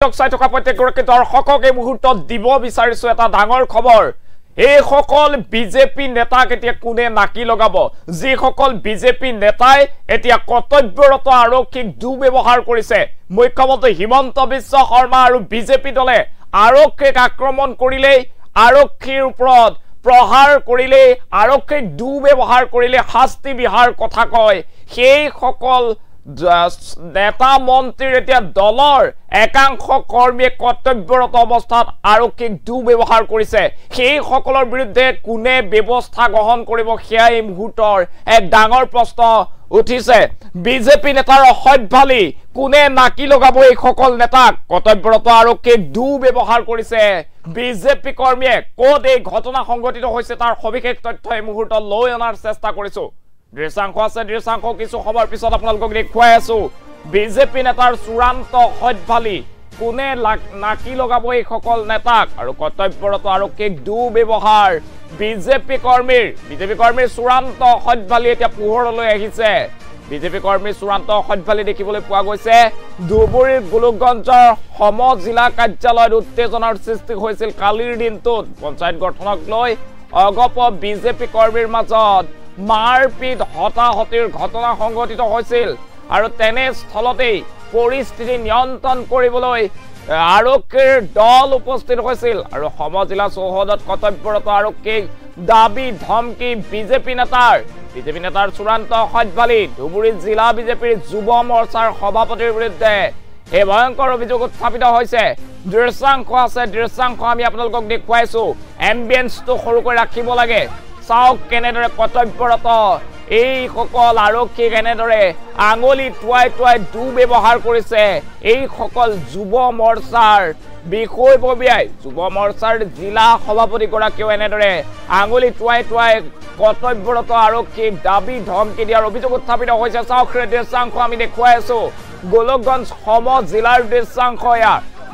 চাই থকা প্ৰত্যেকগৰাকী দৰ্শকক এই মুহূৰ্তত দিব বিচাৰিছো এটা ডাঙৰ খবৰ এই সকল বিজেপি নেতাক এতিয়া কোনে নাকি লগাব যি সকল বিজেপি নেতাই এতিয়া কৰ্তব্যৰত আৰক্ষীক দুৰ্ব্যৱহাৰ কৰিছে মুখ্যমন্ত্ৰী হিমন্ত বিশ্ব শৰ্মা আৰু বিজেপি দলে আৰক্ষীক আক্ৰমণ কৰিলে আৰক্ষীৰ ওপৰত প্ৰহাৰ কৰিলে আৰক্ষীক দুৰ্ব্যৱহাৰ কৰিলে শাস্তি বিহাৰ কথা কয় সেই সকল নেতা মন্ত্ৰীৰ এতিয়া দলৰ একাংশ কৰ্মীয়ে কৰ্তব্যৰত অৱস্থাত আৰক্ষীক দুৰ্ব্যৱহাৰ কৰিছে সেই সকলৰ বিৰুদ্ধে কোনে ব্যৱস্থা গ্ৰহণ কৰিব সেয়া এই মুহূৰ্তৰ এক ডাঙৰ প্ৰশ্ন উঠিছে বিজেপি নেতাৰ অসভ্যালি কোনে নাকি লগাব এই সকল নেতাক কৰ্তব্যৰত আৰক্ষীক দুৰ্ব্যৱহাৰ কৰিছে বিজেপি কৰ্মীয়ে ক'ত এই ঘটনা সংঘটিত হৈছে তাৰ সবিশেষ তথ্য এই মুহূৰ্তত লৈ অনাৰ চেষ্টা কৰিছো দৃশ্যাংশ আছে দৃশ্যাংশ কিছু সময়ৰ পিছত আপোনালোকক দেখুৱাই আছো বিজেপি নেতাৰ চূড়ান্ত অসভ্যালি কোনে নাকি লগাব এই সকল নেতাক আৰু কৰ্তব্যৰত আৰক্ষীক দুৰ্ব্যৱহাৰ বিজেপি কৰ্মীৰ চূড়ান্ত অসভ্যালি এতিয়া পোহৰলৈ আহিছে বিজেপি কৰ্মীৰ চূড়ান্ত অসভ্যালি দেখিবলৈ পোৱা গৈছে ধুবুৰীৰ গোলকগঞ্জৰ সম জিলা কাৰ্যালয়ত উত্তেজনাৰ সৃষ্টি হৈছিল কালিৰ দিনটোত পঞ্চায়ত গঠনক লৈ অগপ বিজেপি কৰ্মীৰ মাজত মাৰপিট হতাহতিৰ ঘটনা সংঘটিত হৈছিল আৰু তেনে স্থলতেই পৰিস্থিতি নিয়ন্ত্ৰণ কৰিবলৈ আৰক্ষীৰ দল উপস্থিত হৈছিল আৰু সমজিলা চৌহদত কৰ্তব্যৰত আৰক্ষীক দাবী ধমকি বিজেপি নেতাৰ চূড়ান্ত অসভ্যালি ধুবুৰী জিলা বিজেপিৰ যুৱ মৰ্চাৰ সভাপতিৰ বিৰুদ্ধে এই ভয়ংকৰ অভিযোগ উত্থাপিত হৈছে দৃশ্যাংশ আছে দৃশ্যাংশ আমি আপোনালোকক দেখুৱাইছো এম্বিয়েন্সটো সৰুকৈ ৰাখিব লাগে চাওক কেনেদৰে কৰ্তব্যৰত এই সকল আৰক্ষীক এনেদৰে আঙুলি টুৱাই দুৰ্ব্যৱহাৰ কৰিছে এই সকল যুৱ মৰ্চাৰ বিষয়ববীয়াই যুৱ মৰ্চাৰ জিলা সভাপতিগৰাকীও এনেদৰে আঙুলি টুৱাই কৰ্তব্যৰত আৰক্ষীক দাবী ধমকি দিয়াৰ অভিযোগ উত্থাপিত হৈছে চাওক দৃশ্যাংশ আমি দেখুৱাই আছো গোলকগঞ্জ সম জিলাৰ দৃশ্যাংশ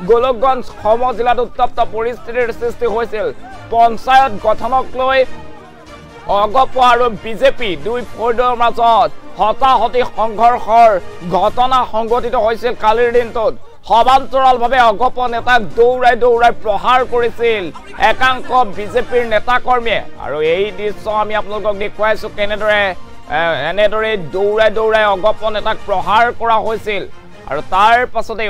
গোলকগঞ্জ সম জিলাত উত্তপ্ত পৰিস্থিতিৰ সৃষ্টি হৈছিল পঞ্চায়ত গঠনক লৈ অগপ আৰু বিজেপি দুই ফৰ্ডৰ মাজত হতাহতি সংঘৰ্ষৰ ঘটনা সংঘটিত হৈছিল কালিৰ দিনটোত সমান্তৰালভাৱে অগপ নেতাক দৌৰাই প্ৰহাৰ কৰিছিল একাংশ বিজেপিৰ নেতা কৰ্মীয়ে আৰু এই দৃশ্য আমি আপোনালোকক দেখুৱাইছো কেনেদৰে এনেদৰে দৌৰাই অগপ নেতাক প্ৰহাৰ কৰা হৈছিল আৰু তাৰ পাছতে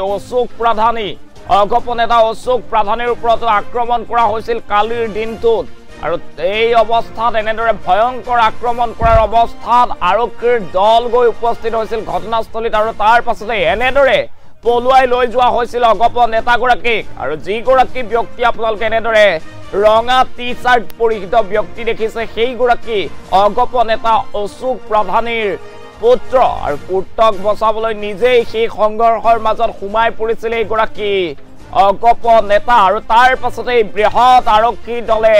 অগপ নেতা অশোক প্ৰধানীৰ ওপৰত আক্ৰমণ কৰা হৈছিল কালিৰ দিনটোত আৰু এই অৱস্থাত এনেদৰে ভয়ংকৰ আক্ৰমণ কৰাৰ অৱস্থাত আৰক্ষীৰ দল গৈ উপস্থিত হৈছিল ঘটনাস্থলীত আৰু তাৰ পাছতে এনেদৰে পলুৱাই লৈ যোৱা হৈছিল অগপ নেতাগৰাকীক আৰু যিগৰাকী ব্যক্তি আপোনালোকে এনেদৰে ৰঙা টি চাৰ্ট পৰিহিত ব্যক্তি দেখিছে সেইগৰাকী অগপ নেতা অশোক প্ৰধানীৰ পুত্ৰ আৰু পুত্ৰক বচাবলৈ নিজেই সেই সংঘৰ্ষৰ মাজত সোমাই পৰিছিল এইগৰাকী অগপ নেতা আৰু তাৰ পাছতে বৃহৎ আৰক্ষী দলে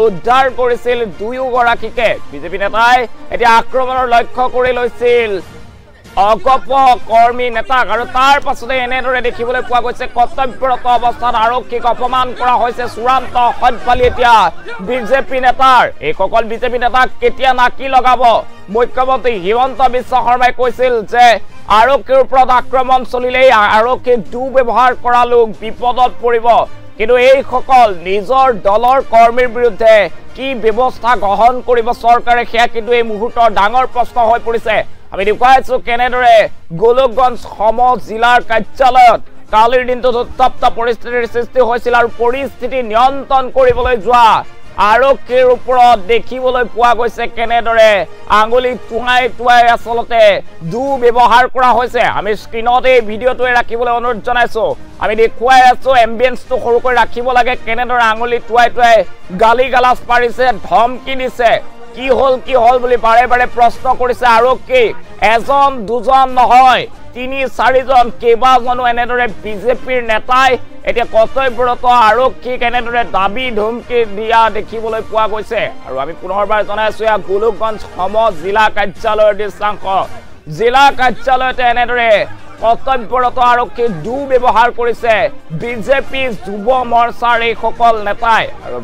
উদ্ধাৰ কৰিছিল দুয়োগৰাকীকে বিজেপি নেতাই এতিয়া আক্ৰমণৰ লক্ষ্য কৰি লৈছিল অগপ কৰ্মী নেতাক আৰু তাৰ পাছতে এনেদৰে দেখিবলৈ পোৱা গৈছে কৰ্তব্যৰত অৱস্থাত আৰক্ষীক অপমান কৰা হৈছে চূড়ান্ত অসভ্যালি এতিয়া বিজেপি নেতাৰ এই সকল বিজেপি নেতাক কেতিয়া নাকি লগাব মুখ্যমন্ত্ৰী হিমন্ত বিশ্ব শৰ্মাই কৈছিল যে আৰক্ষীৰ ওপৰত আক্ৰমণ চলিলেই আৰক্ষীক দুৰ্ব্যৱহাৰ কৰা লোক বিপদত পৰিব কিন্তু এই সকল নিজৰ দলৰ কৰ্মীৰ বিৰুদ্ধে কি ব্যৱস্থা গ্ৰহণ কৰিব চৰকাৰে সেয়া কিন্তু এই মুহূৰ্তৰ ডাঙৰ প্ৰশ্ন হৈ পৰিছে আমি দেখুৱাইছো কেনেদৰে গোলকগঞ্জ সম জিলাৰ কাৰ্যালয়ত কালিৰ দিনটোত উত্তপ্ত পৰিস্থিতিৰ সৃষ্টি হৈছিল আৰু পৰিস্থিতি নিয়ন্ত্ৰণ কৰিবলৈ যোৱা আৰক্ষীৰ ওপৰত দেখিবলৈ পোৱা গৈছে কেনেদৰে আঙুলি টুৱাই আচলতে দুৰ্ব্যৱহাৰ কৰা হৈছে আমি স্ক্ৰীনত এই ভিডিঅ'টোৱে ৰাখিবলৈ অনুৰোধ জনাইছো আমি দেখুৱাই আছো এম্বিয়েন্সটো সৰুকৈ ৰাখিব লাগে কেনেদৰে আঙুলি টুৱাই গালি গালাজ পাৰিছে ধমকি দিছে কি হল বুলি বাৰে প্ৰশ্ন কৰিছে আৰক্ষীক এজন দুজন নহয় ৩-৪জন কেইবাজনো এনেদৰে বিজেপিৰ নেতাই এতিয়া কৰ্তব্যৰত আৰক্ষীক এনেদৰে দাবী ধমকি দিয়া দেখিবলৈ পোৱা গৈছে আৰু আমি পুনৰবাৰ জনাইছো গোলকগঞ্জ সম জিলা কাৰ্যালয়ৰ দৃশ্যাংশ জিলা কাৰ্যালয়তে এনেদৰে কৰ্তব্যৰত আৰক্ষীক দুৰ্ব্যৱহাৰ কৰিছে বিজেপি যুৱ মৰ্চাৰ এই সকল নেতাই আৰু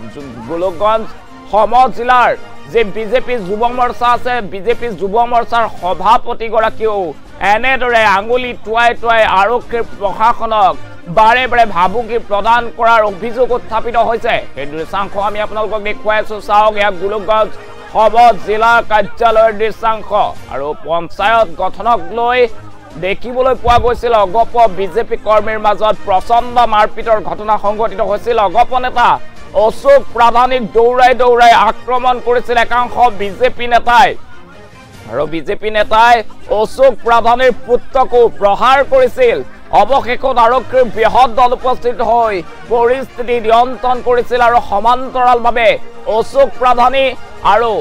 গোলকগঞ্জ সম জিলাৰ যে বিজেপি যুৱ মৰ্চা আছে বিজেপি যুৱ মৰ্চাৰ সভাপতিগৰাকীও এনেদৰে আঙুলি টুৱাই আৰক্ষীৰ প্ৰশাসনক বাৰে বাৰে ভাবুকি প্ৰদান কৰাৰ অভিযোগ উত্থাপিত হৈছে এই দৃশ্যাংশ আমি আপোনালোকক দেখুৱাই আছো চাওক ইয়া গোলকগঞ্জ সদৰ জিলা কাৰ্যালয়ৰ দৃশ্যাংশ আৰু পঞ্চায়ত গঠনক লৈ দেখিবলৈ পোৱা গৈছিল অগপ বিজেপি কৰ্মীৰ মাজত প্ৰচণ্ড মাৰপিটৰ ঘটনা সংঘটিত হৈছিল অগপ নেতা অশোক প্ৰাধানিক দৌৰাই আক্ৰমণ কৰিছিল একাংশ বিজেপি নেতাই আৰু বিজেপি নেতাই অশোক প্ৰাধানিৰ পুত্ৰকো প্ৰহাৰ কৰিছিল অৱশেষত আৰক্ষীৰ বৃহৎ দল উপস্থিত হৈ পৰিস্থিতি নিয়ন্ত্ৰণ কৰিছিল আৰু সমান্তৰালভাৱে অশোক প্ৰাধানি আৰু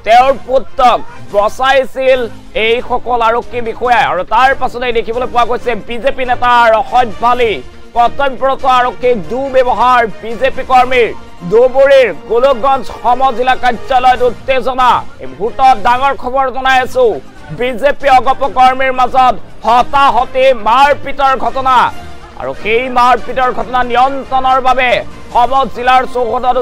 তেওঁৰ পুত্ৰক বচাইছিল এই সকল আৰক্ষী বিষয়াই আৰু তাৰ পাছতে দেখিবলৈ পোৱা গৈছে বিজেপি নেতাৰ অসভ্যালি কৰ্তব্যৰত আৰক্ষীক দুৰ্ব্যৱহাৰ বিজেপি কৰ্মীৰ ধুবুৰীৰ গোলকগঞ্জ সমজিলা কাৰ্যালয়ত উত্তেজনা এই মুহূৰ্তত ডাঙৰ খবৰ জনাই আছো বিজেপি অগপ কৰ্মীৰ মাজত হতাহতি মাৰপিটৰ ঘটনা আৰু সেই মাৰপিটৰ ঘটনা নিয়ন্ত্ৰণৰ বাবে সদৰ জিলাৰ চৌহদত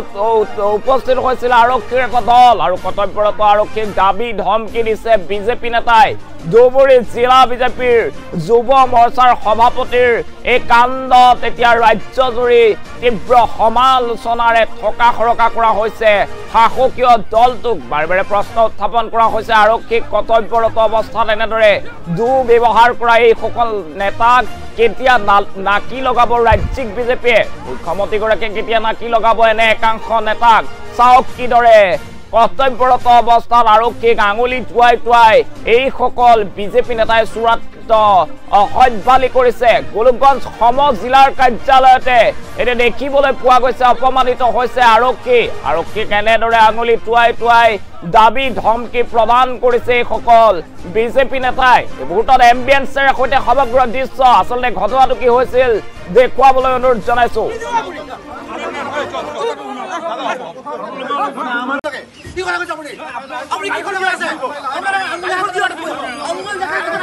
উপস্থিত হৈছিল আৰক্ষীৰ এটা দল আৰু কৰ্তব্যৰত আৰক্ষীক দাবী ধমকি দিছে বিজেপি নেতাই ধুবুৰী জিলা বিজেপিৰ যুৱ মৰ্চাৰ সভাপতিৰ এই কাণ্ডত এতিয়া ৰাজ্যজুৰি তীব্ৰ সমালোচনাৰে থকা সৰকা কৰা হৈছে শাসকীয় দলটোক বাৰে বাৰে প্ৰশ্ন উত্থাপন কৰা হৈছে আৰক্ষীক কৰ্তব্যৰত অৱস্থাত এনেদৰে দুৰ্ব্যৱহাৰ কৰা এই সকল নেতাক কেতিয়া নাকি লগাব ৰাজ্যিক বিজেপিয়ে মুখ্যমন্ত্ৰীগৰাকীয়ে কেতিয়া নাকি লগাব এনে একাংশ নেতাক চাওক কিদৰে কৰ্তব্যৰত অৱস্থাত আৰক্ষীক আঙুলি টুৱাই এই সকল বিজেপি নেতাই চূড়ান্ত অসভ্যালি কৰিছে গোলকগঞ্জ সমজিলাৰ কাৰ্যালয়তে এতিয়া দেখিবলৈ পোৱা গৈছে অপমানিত হৈছে আৰক্ষীক এনেদৰে আঙুলি টুৱাই দাবী ধমকি প্ৰদান কৰিছে এই সকল বিজেপি নেতাই মুহূৰ্তত এম্বিয়েন্সেৰে সৈতে সমগ্ৰ দৃশ্য আচলতে ঘটনাটো কি হৈছিল দেখুৱাবলৈ অনুৰোধ জনাইছো কি কথা কৈছে আপুনি কি কথা কৈছে আপোনাৰ আঙুলি হাত দিয়ক আঙুলি দেখাই